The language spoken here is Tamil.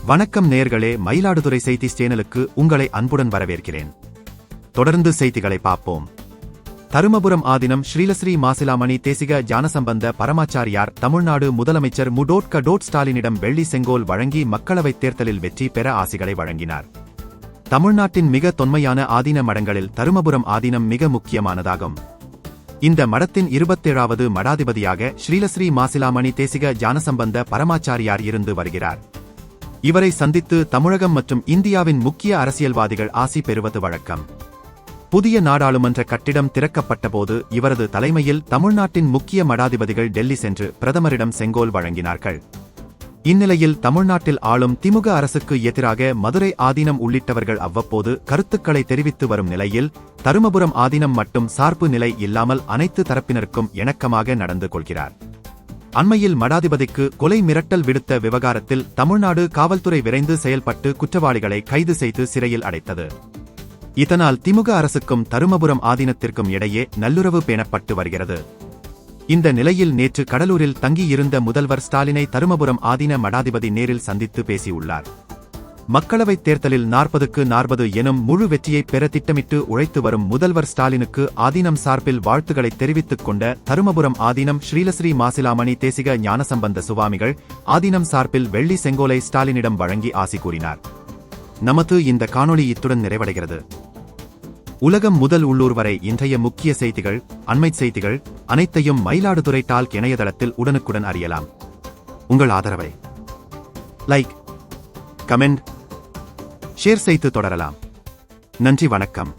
வணக்கம் நேயர்களே, மயிலாடுதுறை செய்தி சேனலுக்கு உங்களை அன்புடன் வரவேற்கிறேன். தொடர்ந்து செய்திகளை பார்ப்போம். தருமபுரம் ஆதீனம் ஸ்ரீலஸ்ரீ மாசிலாமணி தேசிக ஞானசம்பந்த பரமாச்சாரியார் தமிழ்நாடு முதலமைச்சர் ஸ்டாலினிடம் வெள்ளி செங்கோல் வழங்கி மக்களவைத் தேர்தலில் வெற்றி பெற ஆசிகளை வழங்கினார். தமிழ்நாட்டின் மிக தொன்மையான ஆதீன மடங்களில் தருமபுரம் ஆதீனம் மிக முக்கியமானதாகும். இந்த மடத்தின் 27வது மடாதிபதியாக ஸ்ரீலஸ்ரீ மாசிலாமணி தேசிக ஞானசம்பந்த பரமாச்சாரியார் இருந்து வருகிறார். இவரை சந்தித்து தமிழகம் மற்றும் இந்தியாவின் முக்கிய அரசியல்வாதிகள் ஆசி பெறுவது வழக்கம். புதிய நாடாளுமன்ற கட்டிடம் திறக்கப்பட்டபோது இவரது தலைமையில் தமிழ்நாட்டின் முக்கிய மடாதிபதிகள் டெல்லி சென்று பிரதமரிடம் செங்கோல் வழங்கினார்கள். இந்நிலையில் தமிழ்நாட்டில் ஆளும் திமுக அரசுக்கு எதிராக மதுரை ஆதீனம் உள்ளிட்டவர்கள் அவ்வப்போது கருத்துக்களை தெரிவித்து வரும் நிலையில் தருமபுரம் ஆதீனம் மட்டும் சார்பு நிலை இல்லாமல் அனைத்து தரப்பினருக்கும் இணக்கமாக நடந்து கொள்கிறார். அண்மையில் மடாதிபதிக்கு கொலை மிரட்டல் விடுத்த விவகாரத்தில் தமிழ்நாடு காவல்துறை விரைந்து செயல்பட்டு குற்றவாளிகளை கைது செய்து சிறையில் அடைத்தது. இதனால் திமுக அரசுக்கும் தருமபுரம் ஆதீனத்திற்கும் இடையே நல்லுறவு பேணப்பட்டு வருகிறது. இந்த நிலையில் நேற்று கடலூரில் தங்கியிருந்த முதல்வர் ஸ்டாலினை தருமபுரம் ஆதீன மடாதிபதி நேரில் சந்தித்து பேசியுள்ளார். மக்களவைத் தேர்தலில் 40க்கு 40 எனும் முழு வெற்றியை பெற திட்டமிட்டு உழைத்து வரும் முதல்வர் ஸ்டாலினுக்கு ஆதீனம் சார்பில் வாழ்த்துக்களை தெரிவித்துக் கொண்ட தருமபுரம் ஆதீனம் ஸ்ரீலஸ்ரீ மாசிலாமணி தேசிக ஞானசம்பந்த சுவாமிகள் ஆதீனம் சார்பில் வெள்ளி செங்கோலை ஸ்டாலினிடம் வழங்கி ஆசி கூறினார். நமது இந்த காணொளி இத்துடன் நிறைவடைகிறது. உலகம் முதல் உள்ளூர் வரை இன்றைய முக்கிய செய்திகள், அண்மைச் செய்திகள் அனைத்தையும் மயிலாடுதுறை டால்க் இணையதளத்தில் உடனுக்குடன் அறியலாம். உங்கள் ஆதரவை லைக், கமெண்ட், ஷேர் செய்து தொடரலாம். நன்றி, வணக்கம்.